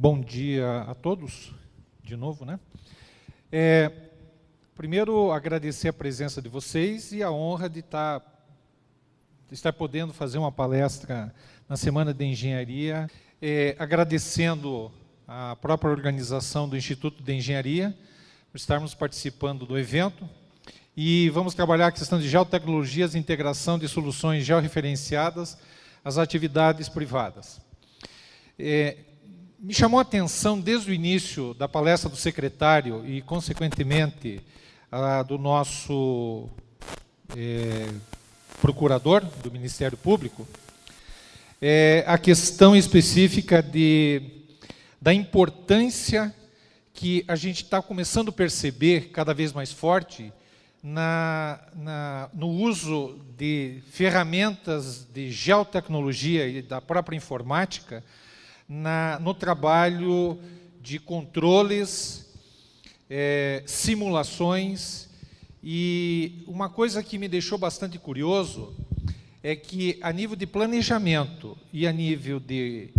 Bom dia a todos, de novo, né? Primeiro, agradecer a presença de vocês e a honra de estar podendo fazer uma palestra na Semana de Engenharia, agradecendo a própria organização do Instituto de Engenharia por estarmos participando do evento. E vamos trabalhar a questão de geotecnologias e integração de soluções georreferenciadas às atividades privadas. Me chamou a atenção desde o início da palestra do secretário e, consequentemente, do nosso procurador do Ministério Público, a questão específica da importância que a gente está começando a perceber cada vez mais forte no uso de ferramentas de geotecnologia e da própria informática no trabalho de controles, simulações. E uma coisa que me deixou bastante curioso é que, a nível de planejamento e a nível de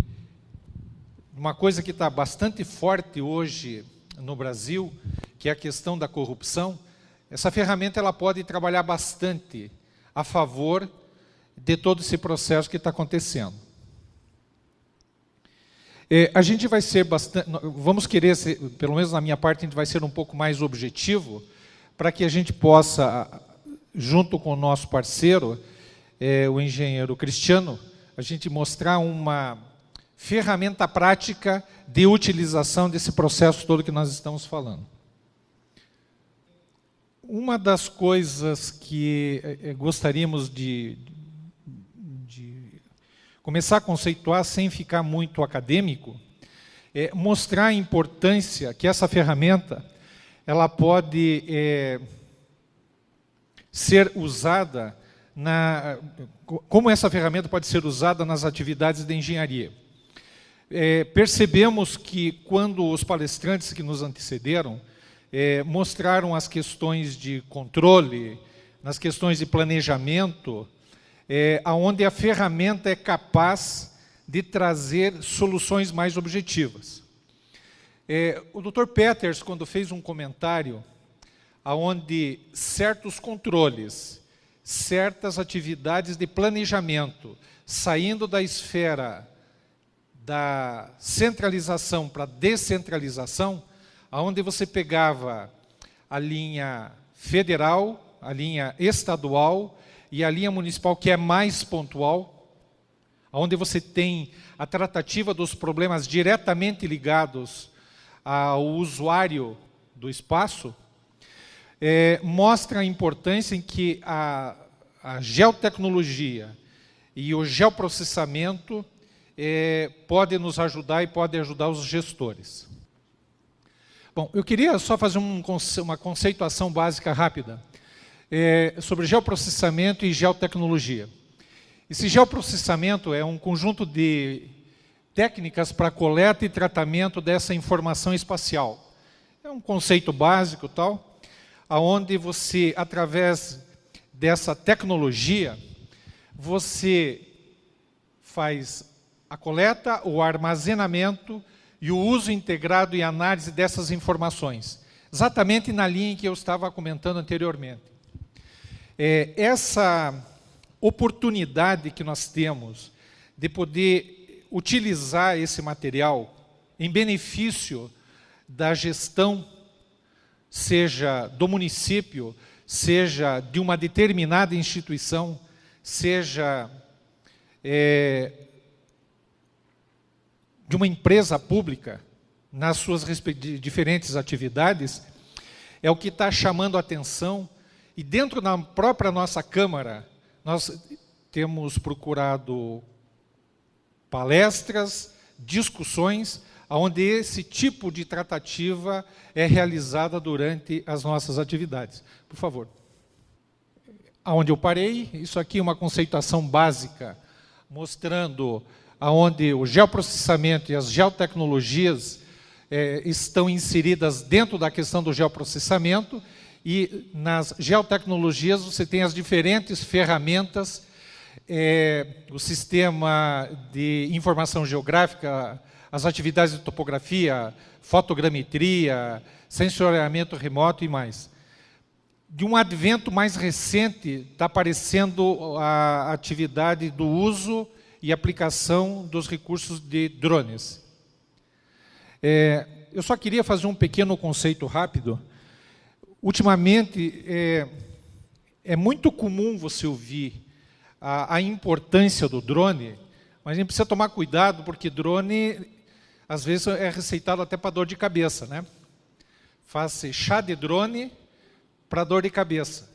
uma coisa que está bastante forte hoje no Brasil, que é a questão da corrupção, essa ferramenta ela pode trabalhar bastante a favor de todo esse processo que está acontecendo. A gente vai ser bastante, vamos querer ser, pelo menos na minha parte, a gente vai ser um pouco mais objetivo, para que a gente possa, junto com o nosso parceiro, o engenheiro Cristiano, a gente mostrar uma ferramenta prática de utilização desse processo todo que nós estamos falando. Uma das coisas que gostaríamos de começar a conceituar, sem ficar muito acadêmico, é mostrar a importância que essa ferramenta ela pode ser usada, como essa ferramenta pode ser usada nas atividades de engenharia. Percebemos que, quando os palestrantes que nos antecederam mostraram as questões de controle, nas questões de planejamento, onde a ferramenta é capaz de trazer soluções mais objetivas. O Dr. Peters, quando fez um comentário onde certos controles, certas atividades de planejamento, saindo da esfera da centralização para a descentralização, onde você pegava a linha federal, a linha estadual e a linha municipal, que é mais pontual, onde você tem a tratativa dos problemas diretamente ligados ao usuário do espaço, mostra a importância em que a geotecnologia e o geoprocessamento podem nos ajudar e podem ajudar os gestores. Bom, eu queria só fazer uma conceituação básica rápida sobre geoprocessamento e geotecnologia. Esse geoprocessamento é um conjunto de técnicas para coleta e tratamento dessa informação espacial. É um conceito básico, tal, onde você, através dessa tecnologia, você faz a coleta, o armazenamento e o uso integrado e análise dessas informações, exatamente na linha que eu estava comentando anteriormente. Essa oportunidade que nós temos de poder utilizar esse material em benefício da gestão, seja do município, seja de uma determinada instituição, seja de uma empresa pública, nas suas diferentes atividades, é o que está chamando a atenção. E dentro da própria nossa Câmara, nós temos procurado palestras, discussões, onde esse tipo de tratativa é realizada durante as nossas atividades. Por favor. Aonde eu parei, isso aqui é uma conceituação básica, mostrando aonde o geoprocessamento e as geotecnologias estão inseridas dentro da questão do geoprocessamento, e nas geotecnologias você tem as diferentes ferramentas, o sistema de informação geográfica, as atividades de topografia, fotogrametria, sensoriamento remoto e mais. De um advento mais recente, está aparecendo a atividade do uso e aplicação dos recursos de drones. Eu só queria fazer um pequeno conceito rápido. Ultimamente, é muito comum você ouvir a importância do drone, mas a gente precisa tomar cuidado, porque drone, às vezes, é receitado até para dor de cabeça, né? Faz chá de drone para dor de cabeça.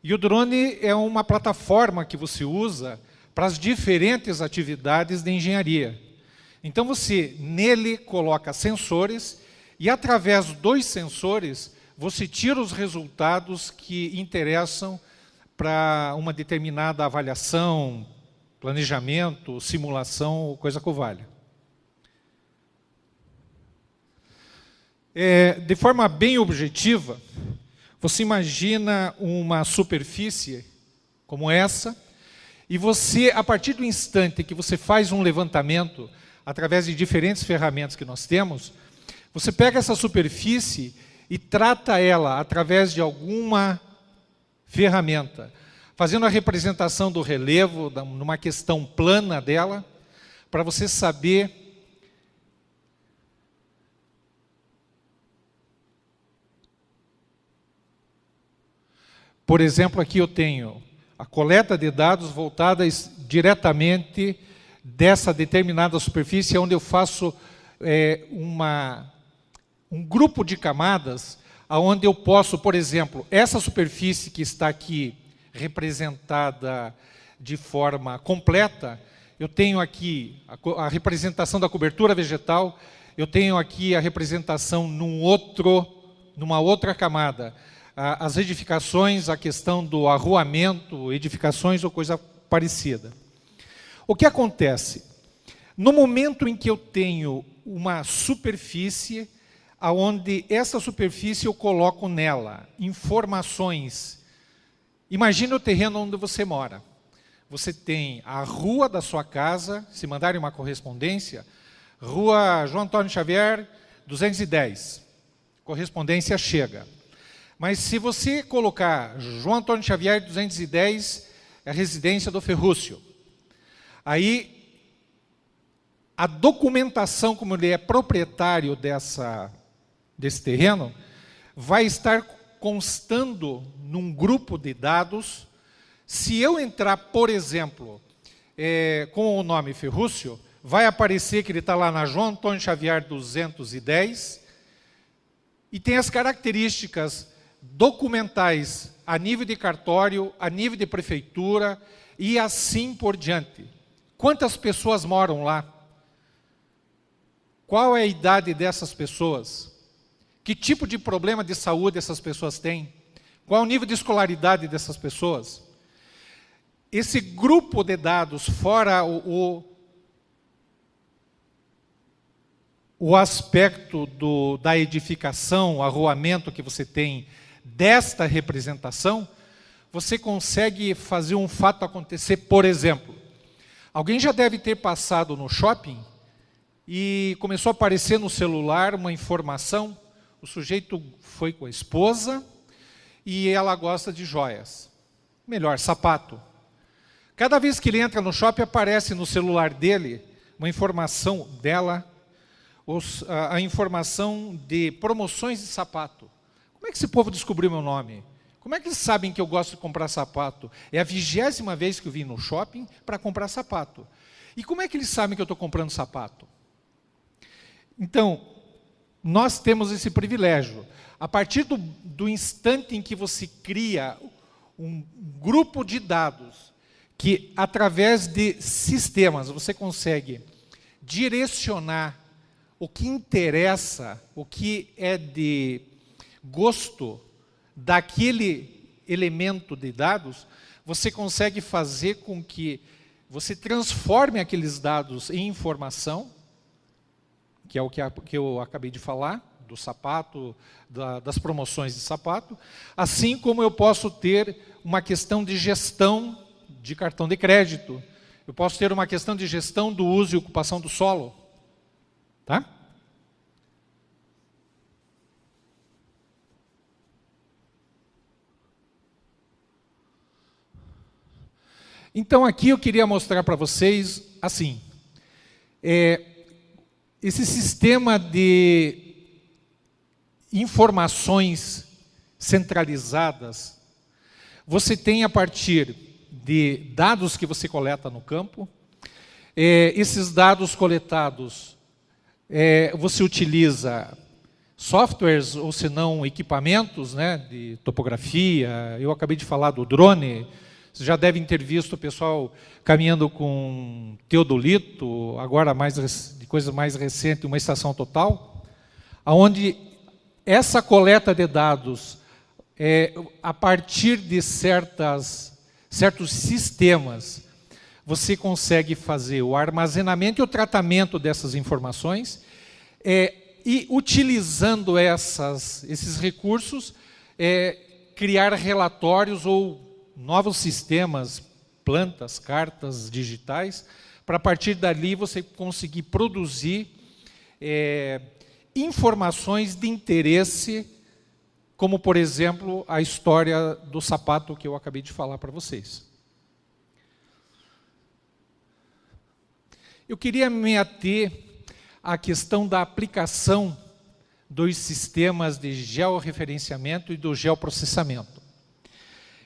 E o drone é uma plataforma que você usa para as diferentes atividades de engenharia. Então, você, nele, coloca sensores e, através dos sensores, você tira os resultados que interessam para uma determinada avaliação, planejamento, simulação, coisa que valha. De forma bem objetiva, você imagina uma superfície como essa, e você, a partir do instante que você faz um levantamento, através de diferentes ferramentas que nós temos, você pega essa superfície e trata ela através de alguma ferramenta, fazendo a representação do relevo, numa questão plana dela, para você saber por exemplo, aqui eu tenho a coleta de dados voltada diretamente dessa determinada superfície, onde eu faço um grupo de camadas, onde eu posso, por exemplo, essa superfície que está aqui representada de forma completa, eu tenho aqui a representação da cobertura vegetal, eu tenho aqui a representação numa outra camada, as edificações, a questão do arruamento, edificações ou coisa parecida. O que acontece? No momento em que eu tenho uma superfície, onde essa superfície eu coloco nela informações. Imagine o terreno onde você mora. Você tem a rua da sua casa, se mandarem uma correspondência, Rua João Antônio Xavier, 210. Correspondência chega. Mas se você colocar João Antônio Xavier 210, é a residência do Ferrúcio. Aí, a documentação, como ele é proprietário desse terreno, vai estar constando num grupo de dados. Se eu entrar, por exemplo, com o nome Ferrúcio, vai aparecer que ele está lá na João Antônio Xavier 210, e tem as características documentais a nível de cartório, a nível de prefeitura e assim por diante. Quantas pessoas moram lá? Qual é a idade dessas pessoas? Que tipo de problema de saúde essas pessoas têm? Qual é o nível de escolaridade dessas pessoas? Esse grupo de dados, fora o aspecto da edificação, arruamento que você tem desta representação, você consegue fazer um fato acontecer. Por exemplo, alguém já deve ter passado no shopping e começou a aparecer no celular uma informação. O sujeito foi com a esposa e ela gosta de joias. Melhor, sapato. Cada vez que ele entra no shopping, aparece no celular dele uma informação dela, a informação de promoções de sapato. Como é que esse povo descobriu meu nome? Como é que eles sabem que eu gosto de comprar sapato? É a 20ª vez que eu vim no shopping para comprar sapato. E como é que eles sabem que eu estou comprando sapato? Então, nós temos esse privilégio. A partir do instante em que você cria um grupo de dados, que através de sistemas você consegue direcionar o que interessa, o que é de gosto daquele elemento de dados, você consegue fazer com que você transforme aqueles dados em informação, que é o que eu acabei de falar, do sapato, das promoções de sapato, assim como eu posso ter uma questão de gestão de cartão de crédito, eu posso ter uma questão de gestão do uso e ocupação do solo. Então, aqui eu queria mostrar para vocês, assim, esse sistema de informações centralizadas, você tem a partir de dados que você coleta no campo. Esses dados coletados, você utiliza softwares, ou se não equipamentos, né, de topografia. Eu acabei de falar do drone. Vocês já devem ter visto o pessoal caminhando com teodolito, agora de coisa mais recente, uma estação total, onde essa coleta de dados, a partir de certos sistemas, você consegue fazer o armazenamento e o tratamento dessas informações, e utilizando esses recursos, criar relatórios ou novos sistemas, plantas, cartas digitais, para a partir dali você conseguir produzir informações de interesse, como, por exemplo, a história do sapato que eu acabei de falar para vocês. Eu queria me ater à questão da aplicação dos sistemas de georreferenciamento e do geoprocessamento.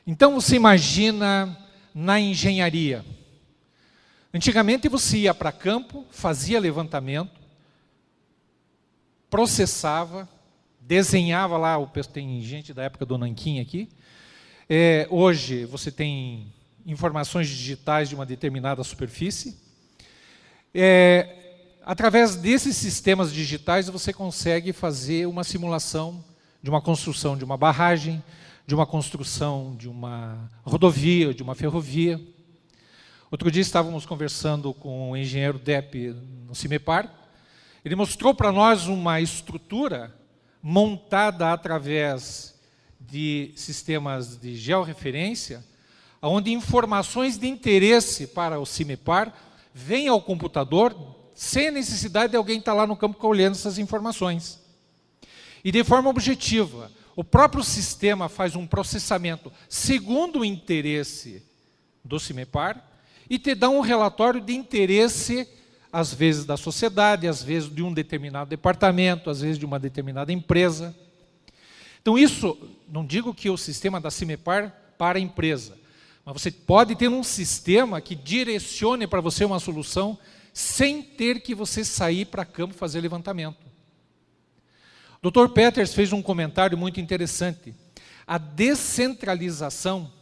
Então, você imagina na engenharia. Antigamente, você ia para campo, fazia levantamento, processava, desenhava lá, tem gente da época do Nanquim aqui. Hoje, você tem informações digitais de uma determinada superfície. Através desses sistemas digitais, você consegue fazer uma simulação de uma construção de uma barragem, de uma construção de uma rodovia, de uma ferrovia. Outro dia estávamos conversando com o engenheiro Depp no CIMEPAR. Ele mostrou para nós uma estrutura montada através de sistemas de georreferência, onde informações de interesse para o CIMEPAR vêm ao computador sem a necessidade de alguém estar lá no campo colhendo essas informações. E de forma objetiva, o próprio sistema faz um processamento segundo o interesse do CIMEPAR e te dá um relatório de interesse, às vezes da sociedade, às vezes de um determinado departamento, às vezes de uma determinada empresa. Então isso, não digo que o sistema da CIMEPAR para a empresa, mas você pode ter um sistema que direcione para você uma solução sem ter que você sair para campo fazer levantamento. O Dr. Peters fez um comentário muito interessante. A descentralização,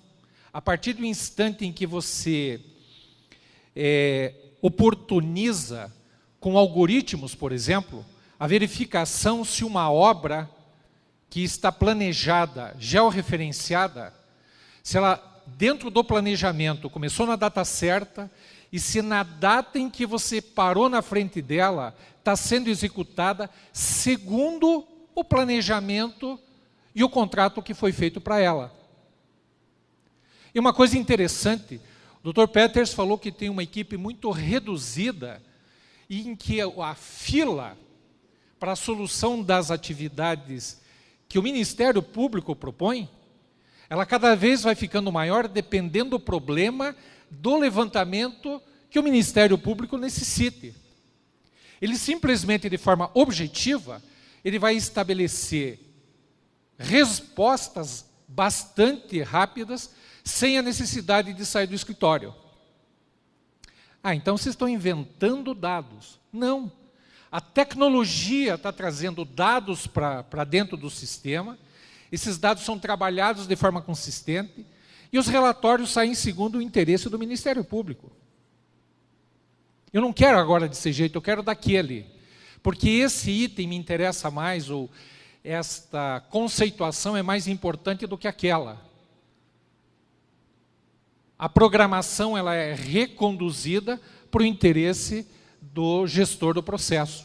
a partir do instante em que você oportuniza com algoritmos, por exemplo, a verificação se uma obra que está planejada, georreferenciada, se ela, dentro do planejamento, começou na data certa, e se na data em que você parou na frente dela, está sendo executada segundo o planejamento e o contrato que foi feito para ela. E uma coisa interessante, o Dr. Peters falou que tem uma equipe muito reduzida, em que a fila para a solução das atividades que o Ministério Público propõe, ela cada vez vai ficando maior, dependendo do problema do levantamento que o Ministério Público necessite. Ele simplesmente, de forma objetiva, ele vai estabelecer respostas bastante rápidas, sem a necessidade de sair do escritório. Então vocês estão inventando dados. Não. A tecnologia está trazendo dados para dentro do sistema, esses dados são trabalhados de forma consistente, e os relatórios saem segundo o interesse do Ministério Público. Eu não quero agora desse jeito, eu quero daquele. Porque esse item me interessa mais, ou esta conceituação é mais importante do que aquela. A programação ela é reconduzida para o interesse do gestor do processo.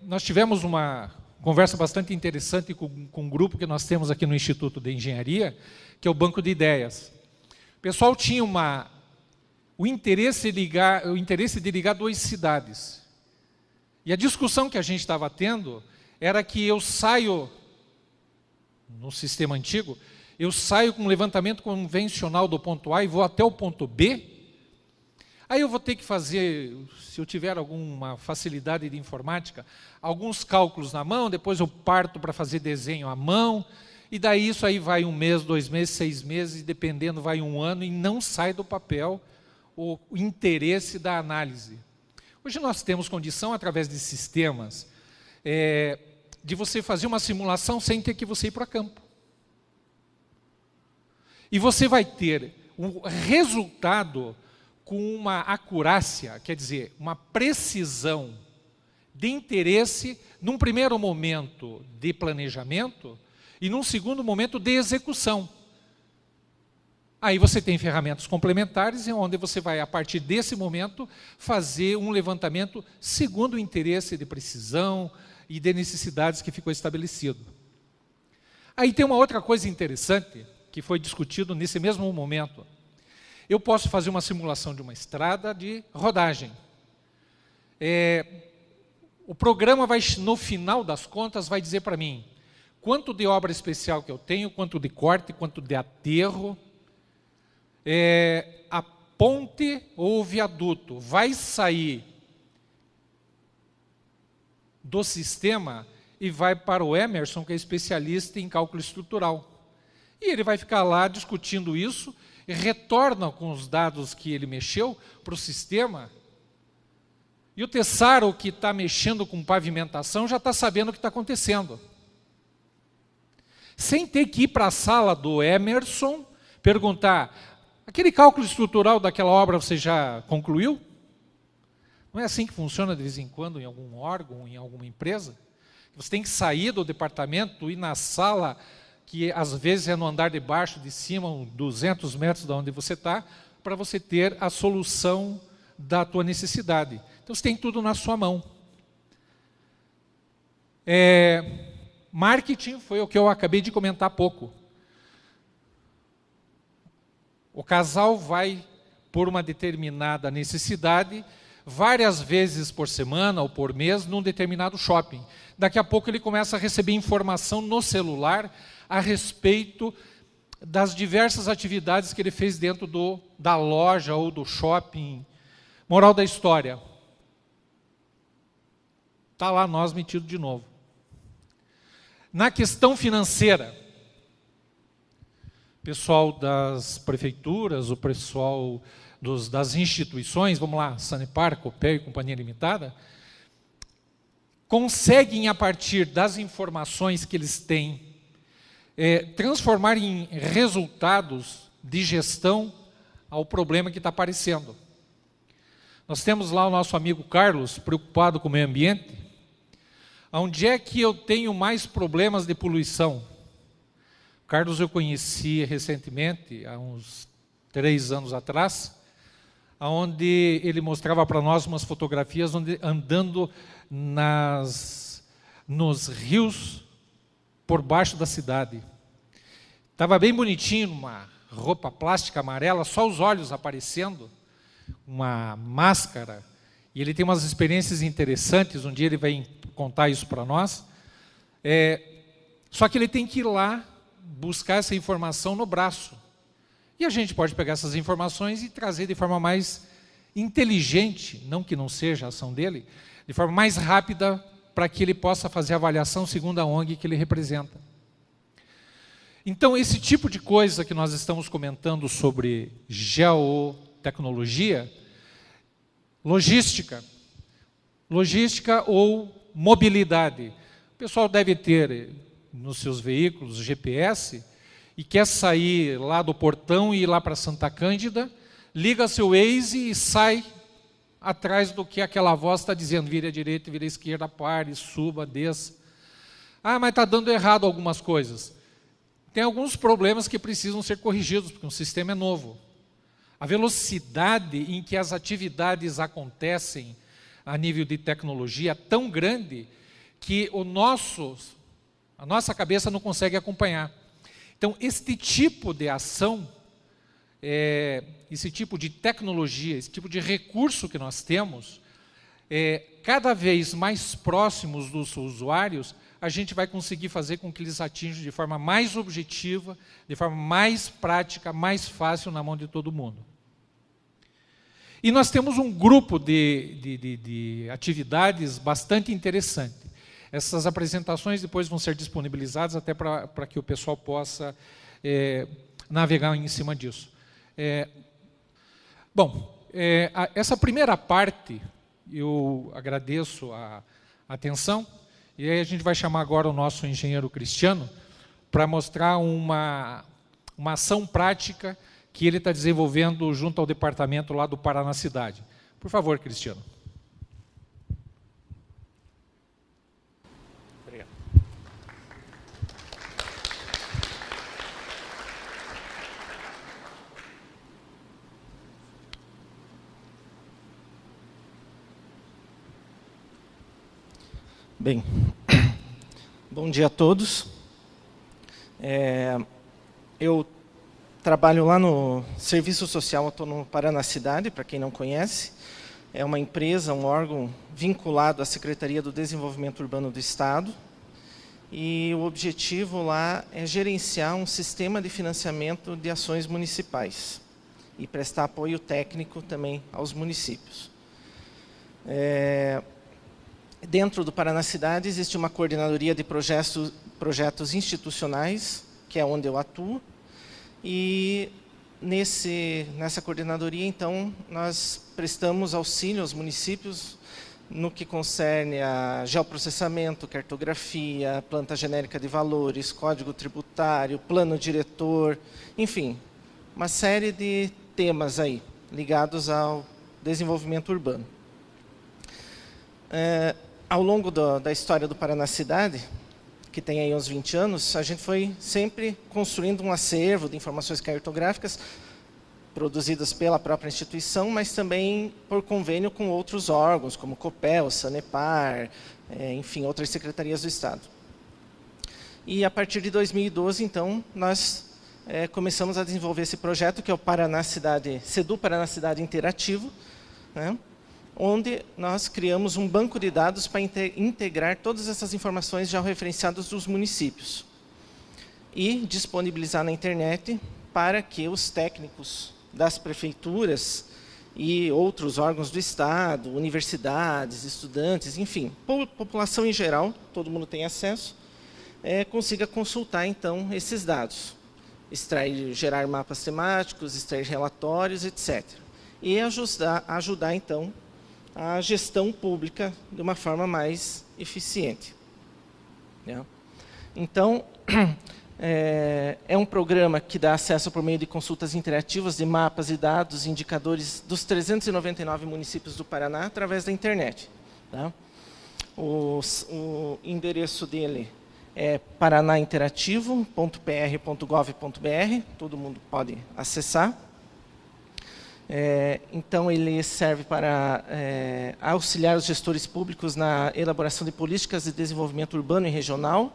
Nós tivemos uma conversa bastante interessante com um grupo que nós temos aqui no Instituto de Engenharia, que é o Banco de Ideias. O pessoal tinha o interesse de ligar duas cidades. E a discussão que a gente estava tendo era que eu saio no sistema antigo, Eu saio com um levantamento convencional do ponto A e vou até o ponto B. Aí eu vou ter que fazer, se eu tiver alguma facilidade de informática, alguns cálculos na mão, depois eu parto para fazer desenho à mão, e daí isso aí vai 1 mês, 2 meses, 6 meses, dependendo, vai 1 ano, e não sai do papel o interesse da análise. Hoje nós temos condição, através de sistemas, de você fazer uma simulação sem ter que você ir para campo. E você vai ter o resultado com uma acurácia, quer dizer, uma precisão de interesse, num primeiro momento de planejamento e num segundo momento de execução. Aí você tem ferramentas complementares, onde você vai, a partir desse momento, fazer um levantamento segundo o interesse de precisão e de necessidades que ficou estabelecido. Aí tem uma outra coisa interessante, que foi discutido nesse mesmo momento. Eu posso fazer uma simulação de uma estrada de rodagem. O programa vai, no final das contas, vai dizer para mim quanto de obra especial que eu tenho, quanto de corte, quanto de aterro, a ponte ou o viaduto vai sair do sistema e vai para o Emerson, que é especialista em cálculo estrutural. E ele vai ficar lá discutindo isso, e retorna com os dados que ele mexeu para o sistema. E o Tessaro, que está mexendo com pavimentação, já está sabendo o que está acontecendo. Sem ter que ir para a sala do Emerson, perguntar, aquele cálculo estrutural daquela obra você já concluiu? Não é assim que funciona de vez em quando em algum órgão, em alguma empresa? Você tem que sair do departamento, ir na sala, que às vezes é no andar de baixo, de cima, 200 metros de onde você está, para você ter a solução da tua necessidade. Então você tem tudo na sua mão. Marketing foi o que eu acabei de comentar há pouco. O casal vai por uma determinada necessidade, várias vezes por semana ou por mês, num determinado shopping. Daqui a pouco ele começa a receber informação no celular a respeito das diversas atividades que ele fez dentro da loja ou do shopping. Moral da história. Está lá nós metido de novo. Na questão financeira, pessoal das prefeituras, o pessoal das instituições, vamos lá, Sanepar, Copel e Companhia Limitada, conseguem, a partir das informações que eles têm, transformar em resultados de gestão ao problema que está aparecendo. Nós temos lá o nosso amigo Carlos, preocupado com o meio ambiente. Onde é que eu tenho mais problemas de poluição? Carlos eu conheci recentemente, há uns 3 anos atrás, onde ele mostrava para nós umas fotografias andando nos rios por baixo da cidade. Estava bem bonitinho, uma roupa plástica amarela, só os olhos aparecendo, uma máscara, e ele tem umas experiências interessantes, um dia ele vai contar isso para nós. Só que ele tem que ir lá buscar essa informação no braço. E a gente pode pegar essas informações e trazer de forma mais inteligente, não que não seja a ação dele, de forma mais rápida, para que ele possa fazer a avaliação segundo a ONG que ele representa. Então, esse tipo de coisa que nós estamos comentando sobre geotecnologia, logística ou mobilidade. O pessoal deve ter nos seus veículos GPS e quer sair lá do portão e ir lá para Santa Cândida, liga seu Waze e sai atrás do que aquela voz está dizendo, vire à direita, vire à esquerda, pare, suba, desça. Ah, mas está dando errado algumas coisas. Tem alguns problemas que precisam ser corrigidos, porque o sistema é novo. A velocidade em que as atividades acontecem a nível de tecnologia é tão grande que a nossa cabeça não consegue acompanhar. Então, este tipo de ação, esse tipo de tecnologia, esse tipo de recurso que nós temos, cada vez mais próximos dos usuários, a gente vai conseguir fazer com que eles atinjam de forma mais objetiva, de forma mais prática, mais fácil na mão de todo mundo. E nós temos um grupo de atividades bastante interessante. Essas apresentações depois vão ser disponibilizadas até para que o pessoal possa navegar em cima disso. Essa primeira parte, eu agradeço a atenção, e aí a gente vai chamar agora o nosso engenheiro Cristiano para mostrar uma ação prática que ele está desenvolvendo junto ao departamento lá do Paraná Cidade. Por favor, Cristiano. Obrigado. Bem, bom dia a todos. Eu trabalho lá no Serviço Social Autônomo Paraná Cidade, para quem não conhece. É uma empresa, um órgão vinculado à Secretaria do Desenvolvimento Urbano do Estado. E o objetivo lá é gerenciar um sistema de financiamento de ações municipais e prestar apoio técnico também aos municípios. Dentro do Paraná Cidade existe uma coordenadoria de projetos institucionais, que é onde eu atuo, e nessa coordenadoria, então, nós prestamos auxílio aos municípios no que concerne a geoprocessamento, cartografia, planta genérica de valores, código tributário, plano diretor, enfim, uma série de temas aí ligados ao desenvolvimento urbano. Ao longo da história do Paraná Cidade, que tem aí uns 20 anos, a gente foi sempre construindo um acervo de informações cartográficas produzidas pela própria instituição, mas também por convênio com outros órgãos, como COPEL, Sanepar, enfim, outras secretarias do Estado. E a partir de 2012, então, nós começamos a desenvolver esse projeto, que é o Paraná Cidade, SEDU Paraná Cidade Interativo, né? Onde nós criamos um banco de dados para integrar todas essas informações já referenciadas dos municípios e disponibilizar na internet para que os técnicos das prefeituras e outros órgãos do Estado, universidades, estudantes, enfim, população em geral, todo mundo tem acesso, consiga consultar, então, esses dados, gerar mapas temáticos, extrair relatórios, etc. E ajudar então, a gestão pública de uma forma mais eficiente. Então, é um programa que dá acesso por meio de consultas interativas de mapas e dados, indicadores dos 399 municípios do Paraná através da internet. Tá? O endereço dele é paranainterativo.pr.gov.br, todo mundo pode acessar. Então, ele serve para auxiliar os gestores públicos na elaboração de políticas de desenvolvimento urbano e regional,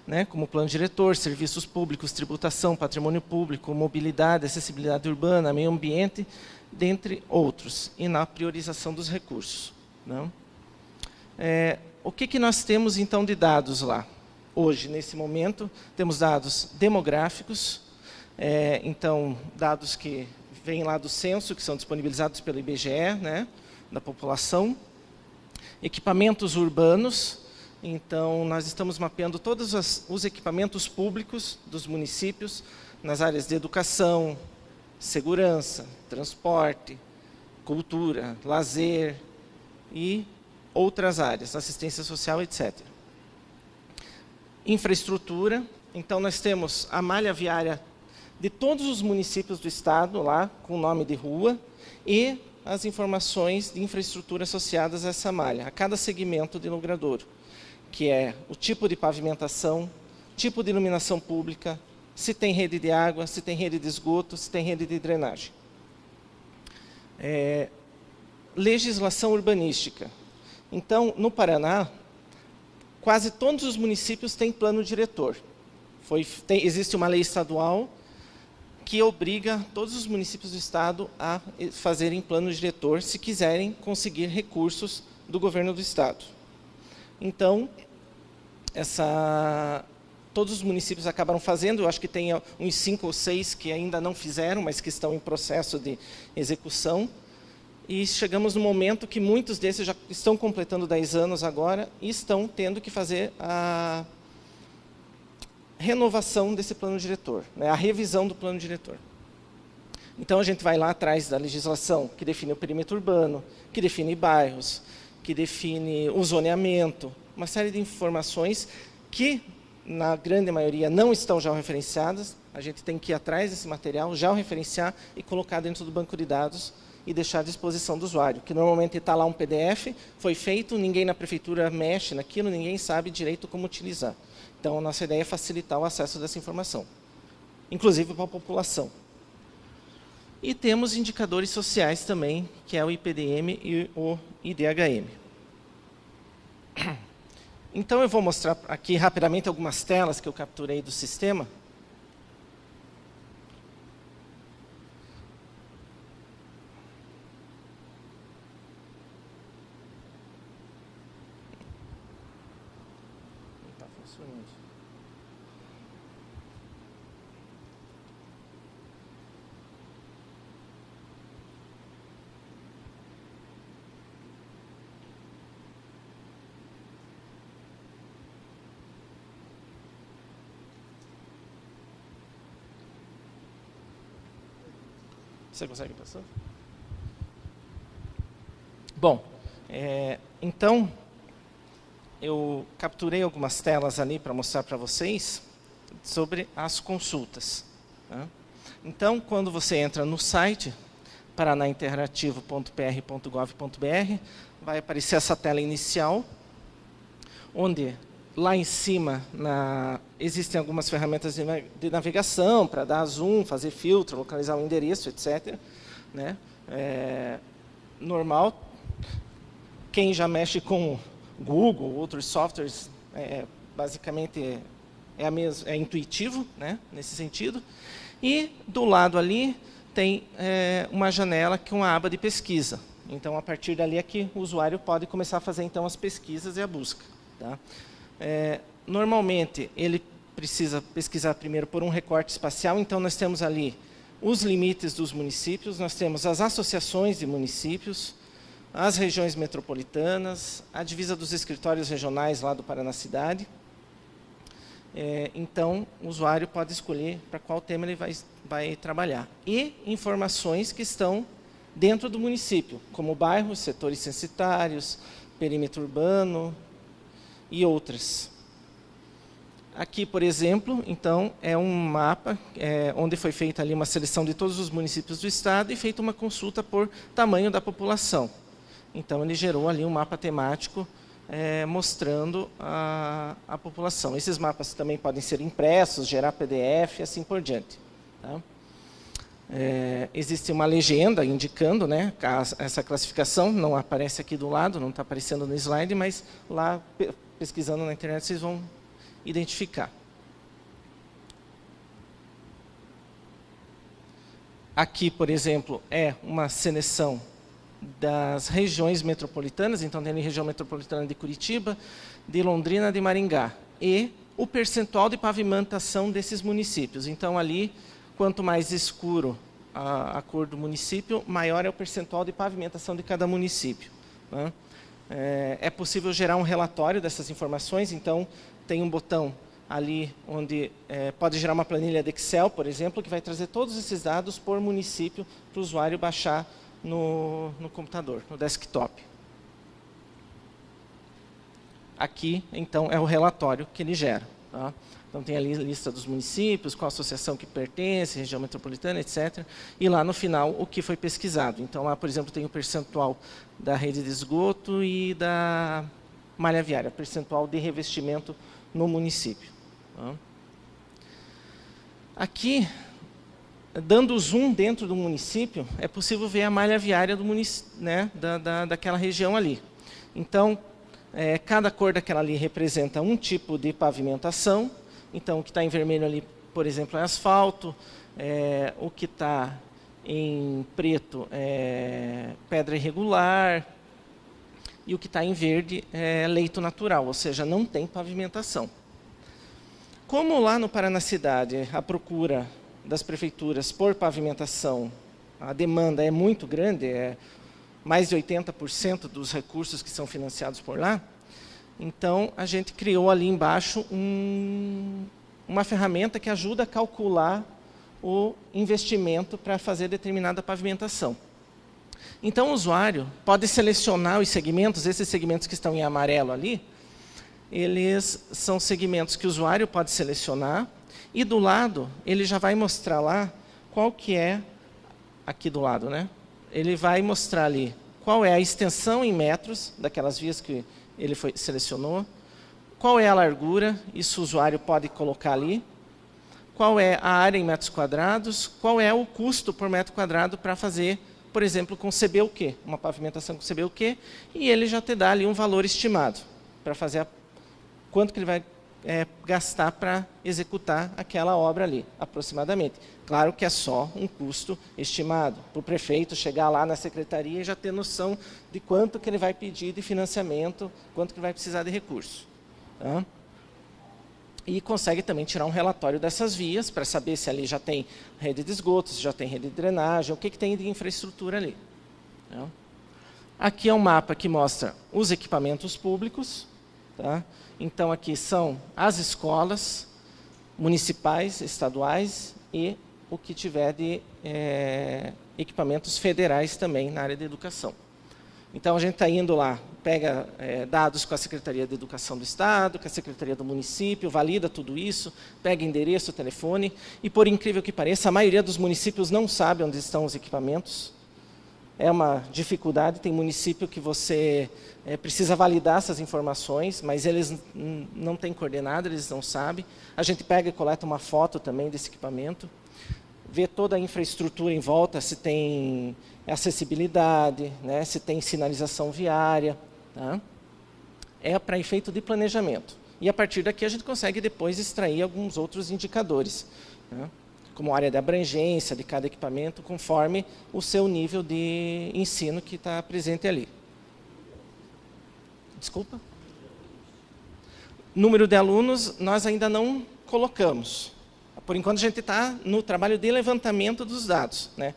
né, como plano diretor, serviços públicos, tributação, patrimônio público, mobilidade, acessibilidade urbana, meio ambiente, dentre outros, e na priorização dos recursos. Né? O que nós temos, então, de dados lá? Hoje, nesse momento, temos dados demográficos, então, dados que vêm lá do censo, que são disponibilizados pelo IBGE, né, da população. Equipamentos urbanos, então nós estamos mapeando todos os equipamentos públicos dos municípios, nas áreas de educação, segurança, transporte, cultura, lazer e outras áreas, assistência social, etc. Infraestrutura, então nós temos a malha viária de todos os municípios do estado, lá, com nome de rua, e as informações de infraestrutura associadas a essa malha, a cada segmento de logradouro, que é o tipo de pavimentação, tipo de iluminação pública, se tem rede de água, se tem rede de esgoto, se tem rede de drenagem. Legislação urbanística. Então, no Paraná, quase todos os municípios têm plano diretor. Existe uma lei estadual que obriga todos os municípios do estado a fazerem plano diretor se quiserem conseguir recursos do governo do estado. Então, todos os municípios acabaram fazendo, eu acho que tem uns 5 ou 6 que ainda não fizeram, mas que estão em processo de execução. E chegamos no momento que muitos desses já estão completando 10 anos agora e estão tendo que fazer a renovação desse plano diretor, né, a revisão do plano diretor. Então, a gente vai lá atrás da legislação que define o perímetro urbano, que define bairros, que define o zoneamento, uma série de informações que, na grande maioria, não estão já referenciadas. A gente tem que ir atrás desse material, já o referenciar e colocar dentro do banco de dados e deixar à disposição do usuário, que normalmente está lá um PDF, foi feito, ninguém na prefeitura mexe naquilo, ninguém sabe direito como utilizar. Então, a nossa ideia é facilitar o acesso dessa informação, inclusive para a população. E temos indicadores sociais também, que é o IPDM e o IDHM. Então, eu vou mostrar aqui rapidamente algumas telas que eu capturei do sistema. Não está funcionando. Você consegue passar? Bom, então, eu capturei algumas telas ali para mostrar para vocês sobre as consultas. Tá? Então, quando você entra no site, paranainterativo.pr.gov.br, vai aparecer essa tela inicial, onde lá em cima existem algumas ferramentas de navegação para dar zoom, fazer filtro, localizar o endereço, etc. Né? Normal. Quem já mexe com Google, outros softwares, basicamente é intuitivo, né? Nesse sentido. E do lado ali tem uma janela com uma aba de pesquisa. Então, a partir dali é que o usuário pode começar a fazer então as pesquisas e a busca. Tá? Normalmente, ele precisa pesquisar primeiro por um recorte espacial, então nós temos ali os limites dos municípios, nós temos as associações de municípios, as regiões metropolitanas, a divisa dos escritórios regionais lá do Paraná Cidade. Então, o usuário pode escolher para qual tema ele vai trabalhar. E informações que estão dentro do município, como bairros, setores censitários, perímetro urbano e outras. Aqui, por exemplo, então, é um mapa onde foi feita ali uma seleção de todos os municípios do estado e feita uma consulta por tamanho da população. Então, ele gerou ali um mapa temático mostrando a população. Esses mapas também podem ser impressos, gerar PDF e assim por diante. Tá? Existe uma legenda indicando, né, essa classificação, não aparece aqui do lado, não está aparecendo no slide, mas lá, pesquisando na internet, vocês vão identificar. Aqui, por exemplo, é uma seleção das regiões metropolitanas, então tem a região metropolitana de Curitiba, de Londrina, de Maringá, e o percentual de pavimentação desses municípios. Então, ali, quanto mais escuro a cor do município, maior é o percentual de pavimentação de cada município. Né? É possível gerar um relatório dessas informações, então tem um botão ali onde pode gerar uma planilha de Excel, por exemplo, que vai trazer todos esses dados por município para o usuário baixar no computador, no desktop. Aqui, então, é o relatório que ele gera. Tá? Então, tem ali a lista dos municípios, qual associação que pertence, região metropolitana, etc. E lá no final, o que foi pesquisado. Então, lá, por exemplo, tem o percentual da rede de esgoto e da malha viária, percentual de revestimento no município. Tá? Aqui, dando zoom dentro do município, é possível ver a malha viária do né, daquela região ali. Então, cada cor daquela ali representa um tipo de pavimentação. Então, o que está em vermelho ali, por exemplo, é asfalto. O que está em preto é pedra irregular. e o que está em verde é leito natural, ou seja, não tem pavimentação. Como lá no Paranacidade a procura das prefeituras por pavimentação, a demanda é muito grande, é mais de 80% dos recursos que são financiados por lá, então a gente criou ali embaixo uma ferramenta que ajuda a calcular o investimento para fazer determinada pavimentação. Então o usuário pode selecionar os segmentos, esses segmentos que estão em amarelo ali, eles são segmentos que o usuário pode selecionar, e do lado ele já vai mostrar lá qual que é, aqui do lado, né? Ele vai mostrar ali qual é a extensão em metros daquelas vias que ele selecionou, qual é a largura, isso o usuário pode colocar ali, qual é a área em metros quadrados, qual é o custo por metro quadrado para fazer, por exemplo, com CBUQ, uma pavimentação com CBUQ, e ele já te dá ali um valor estimado, para fazer quanto que ele vai gastar para executar aquela obra ali, aproximadamente. Claro que é só um custo estimado, para o prefeito chegar lá na secretaria e já ter noção de quanto que ele vai pedir de financiamento, quanto que ele vai precisar de recurso. Tá? E consegue também tirar um relatório dessas vias, para saber se ali já tem rede de esgoto, se já tem rede de drenagem, o que tem de infraestrutura ali. Tá? Aqui é um mapa que mostra os equipamentos públicos. Tá? Então, aqui são as escolas municipais, estaduais e o que tiver de equipamentos federais também na área de educação. Então, a gente está indo lá, pega dados com a Secretaria de Educação do Estado, com a Secretaria do Município, valida tudo isso, pega endereço, telefone, e por incrível que pareça, a maioria dos municípios não sabe onde estão os equipamentos. É uma dificuldade, tem município que você precisa validar essas informações, mas eles não têm coordenada, eles não sabem. A gente pega e coleta uma foto também desse equipamento, vê toda a infraestrutura em volta, se tem acessibilidade, né, se tem sinalização viária. Tá? É para efeito de planejamento. E a partir daqui a gente consegue depois extrair alguns outros indicadores, né? Como área de abrangência de cada equipamento, conforme o seu nível de ensino que está presente ali. Desculpa? Número de alunos, nós ainda não colocamos. Por enquanto, a gente está no trabalho de levantamento dos dados, né?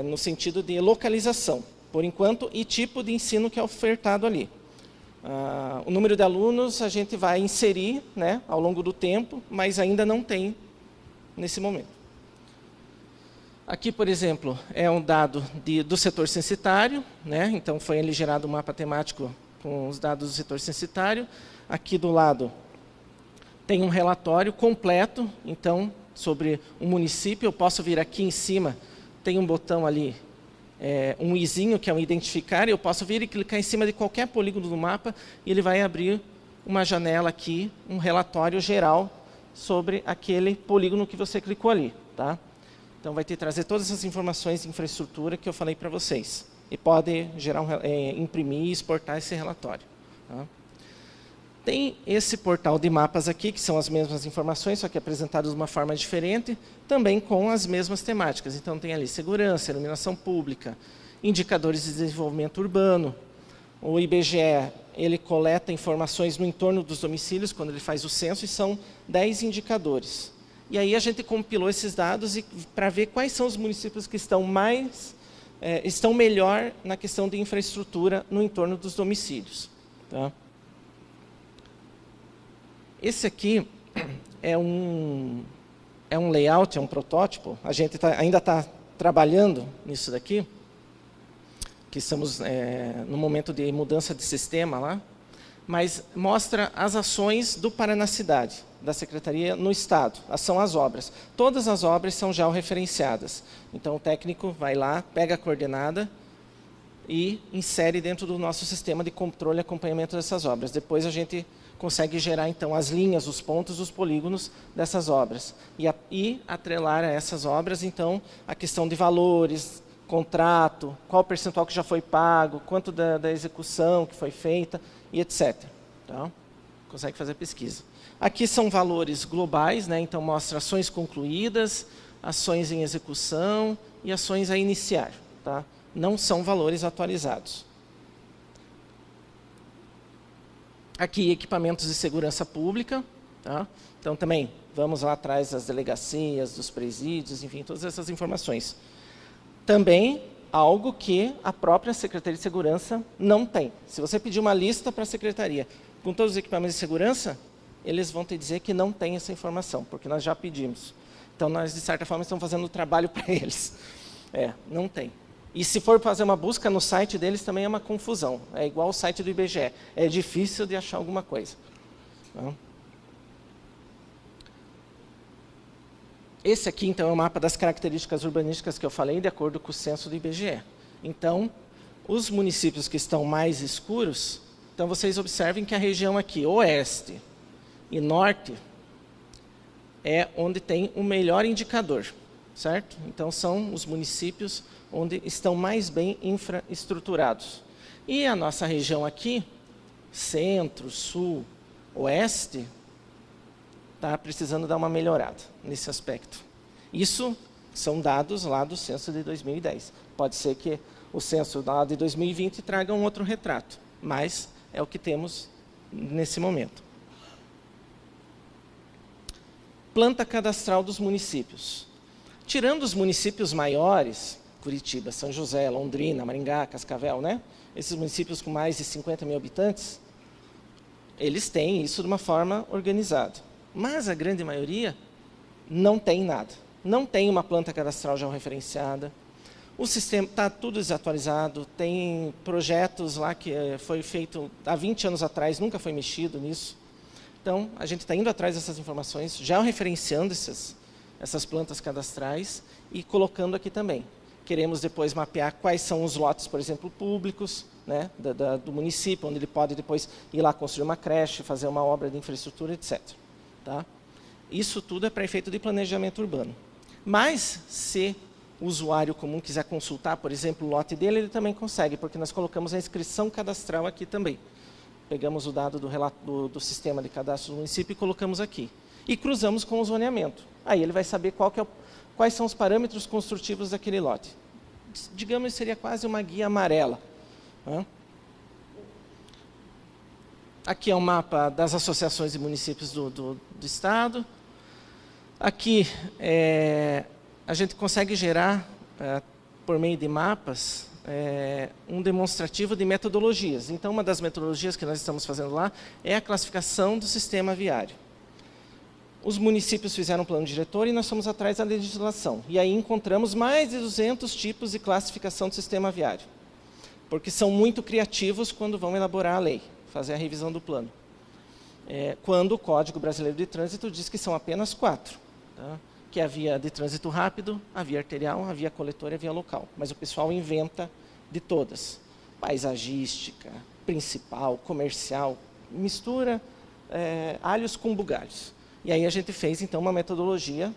No sentido de localização, por enquanto, e tipo de ensino que é ofertado ali. O número de alunos a gente vai inserir, né, ao longo do tempo, mas ainda não tem nesse momento. Aqui, por exemplo, é um dado do setor censitário, né? Então foi ali gerado um mapa temático com os dados do setor censitário. Aqui do lado tem um relatório completo, então, sobre o município. Eu posso vir aqui em cima, tem um botão ali, um izinho, que é um identificar, e eu posso vir e clicar em cima de qualquer polígono do mapa, e ele vai abrir uma janela aqui, um relatório geral sobre aquele polígono que você clicou ali. Tá? Então, vai ter que trazer todas essas informações de infraestrutura que eu falei para vocês. E pode gerar imprimir e exportar esse relatório. Tá? Tem esse portal de mapas aqui, que são as mesmas informações, só que apresentadas de uma forma diferente, também com as mesmas temáticas. Então, tem ali segurança, iluminação pública, indicadores de desenvolvimento urbano. O IBGE, ele coleta informações no entorno dos domicílios, quando ele faz o censo, e são 10 indicadores. E aí a gente compilou esses dados para ver quais são os municípios que estão melhor na questão de infraestrutura no entorno dos domicílios. Tá? Esse aqui é um layout, é um protótipo. A gente ainda está trabalhando nisso daqui, que estamos no momento de mudança de sistema lá, mas mostra as ações do Paranacidade, da Secretaria no Estado. São as obras. Todas as obras são georreferenciadas. Então, o técnico vai lá, pega a coordenada e insere dentro do nosso sistema de controle e acompanhamento dessas obras. Depois, a gente consegue gerar, então, as linhas, os pontos, os polígonos dessas obras. E atrelar a essas obras, então, a questão de valores, contrato, qual o percentual que já foi pago, quanto da execução que foi feita, e etc. Tá? Consegue fazer pesquisa. Aqui são valores globais, né? Então mostra ações concluídas, ações em execução e ações a iniciar. Tá? Não são valores atualizados. Aqui, equipamentos de segurança pública. Tá? Então, também, vamos lá atrás das delegacias, dos presídios, enfim, todas essas informações. Também, algo que a própria Secretaria de Segurança não tem. Se você pedir uma lista para a Secretaria com todos os equipamentos de segurança, eles vão te dizer que não tem essa informação, porque nós já pedimos. Então, nós, de certa forma, estamos fazendo o trabalho para eles. Não tem. E se for fazer uma busca no site deles, também é uma confusão. É igual o site do IBGE. É difícil de achar alguma coisa. Tá? Esse aqui, então, é o mapa das características urbanísticas que eu falei, de acordo com o censo do IBGE. Então, os municípios que estão mais escuros, então vocês observem que a região aqui, oeste e norte, é onde tem o melhor indicador, certo? Então, são os municípios onde estão mais bem infraestruturados. E a nossa região aqui, centro, sul, oeste, está precisando dar uma melhorada nesse aspecto. Isso são dados lá do censo de 2010. Pode ser que o censo lá de 2020 traga um outro retrato, mas é o que temos nesse momento. Planta cadastral dos municípios. Tirando os municípios maiores, Curitiba, São José, Londrina, Maringá, Cascavel, né? Esses municípios com mais de 50 mil habitantes, eles têm isso de uma forma organizada. Mas a grande maioria não tem nada. Não tem uma planta cadastral já referenciada. O sistema está tudo desatualizado. Tem projetos lá que foi feito há 20 anos atrás, nunca foi mexido nisso. Então, a gente está indo atrás dessas informações, já referenciando essas plantas cadastrais e colocando aqui também. Queremos depois mapear quais são os lotes, por exemplo, públicos, né, do município, onde ele pode depois ir lá construir uma creche, fazer uma obra de infraestrutura, etc. Tá? Isso tudo é para efeito de planejamento urbano. Mas, se o usuário comum quiser consultar, por exemplo, o lote dele, ele também consegue, porque nós colocamos a inscrição cadastral aqui também. Pegamos o dado do sistema de cadastro do município e colocamos aqui. E cruzamos com o zoneamento. Aí ele vai saber quais são os parâmetros construtivos daquele lote. Digamos que seria quase uma guia amarela. Né? Aqui é um mapa das associações de municípios do Estado. Aqui a gente consegue gerar, por meio de mapas, um demonstrativo de metodologias. Então, uma das metodologias que nós estamos fazendo lá é a classificação do sistema viário. Os municípios fizeram um plano diretor e nós fomos atrás da legislação. E aí encontramos mais de 200 tipos de classificação do sistema viário. Porque são muito criativos quando vão elaborar a lei, fazer a revisão do plano. Quando o Código Brasileiro de Trânsito diz que são apenas 4. Tá? Que é a via de trânsito rápido, a via arterial, a via coletora e a via local. Mas o pessoal inventa de todas. Paisagística, principal, comercial, mistura alhos com bugalhos. E aí a gente fez, então, uma metodologia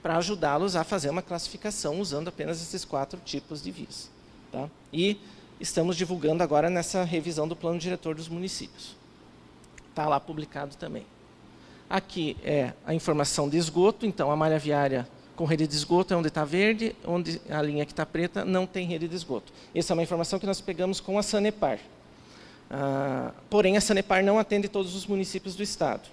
para ajudá-los a fazer uma classificação usando apenas esses 4 tipos de vias. Tá? E estamos divulgando agora nessa revisão do plano diretor dos municípios. Está lá publicado também. Aqui é a informação de esgoto, então a malha viária com rede de esgoto é onde está verde, onde a linha que está preta não tem rede de esgoto. Essa é uma informação que nós pegamos com a Sanepar. Porém, a Sanepar não atende todos os municípios do estado.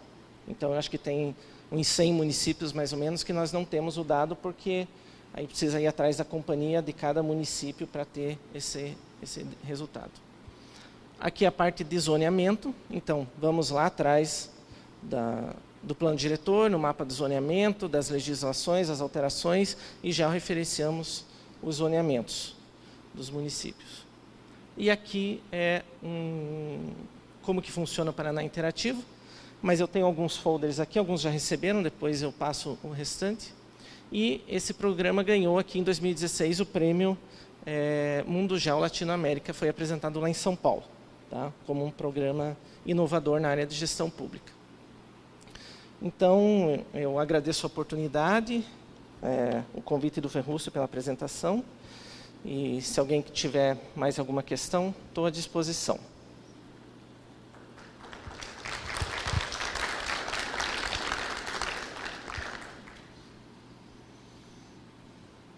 Então, eu acho que tem uns 100 municípios, mais ou menos, que nós não temos o dado, porque aí precisa ir atrás da companhia de cada município para ter esse resultado. Aqui a parte de zoneamento. Então, vamos lá atrás do plano diretor, no mapa de zoneamento, das legislações, as alterações, e já referenciamos os zoneamentos dos municípios. E aqui é como que funciona o Paraná Interativo, mas eu tenho alguns folders aqui, alguns já receberam, depois eu passo o restante. E esse programa ganhou aqui em 2016 o prêmio Mundo Geo Latinoamérica, foi apresentado lá em São Paulo, tá? Como um programa inovador na área de gestão pública. Então, eu agradeço a oportunidade, o convite do Ferrúcio pela apresentação, e se alguém tiver mais alguma questão, estou à disposição.